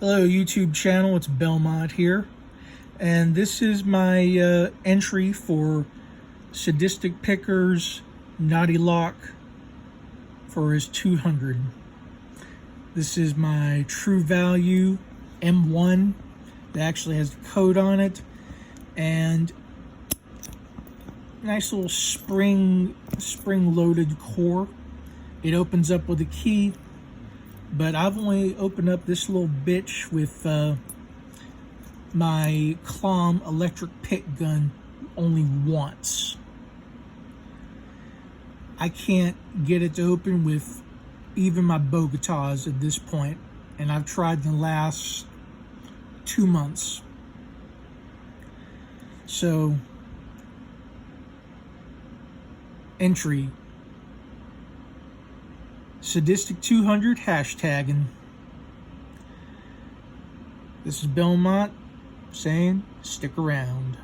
Hello YouTube channel, it's Belmont here, and this is my entry for Sadistic Picker's Naughty Lock for his 200. This is my True Value M1 that actually has the code on it, and nice little spring loaded core. It opens up with a key, but I've only opened up this little bitch with my Clom electric pick gun only once. I can't get it to open with even my Bogotas at this point, and I've tried in the last 2 months. So, entry Sadistic 200 hashtagging. This is Belmont saying stick around.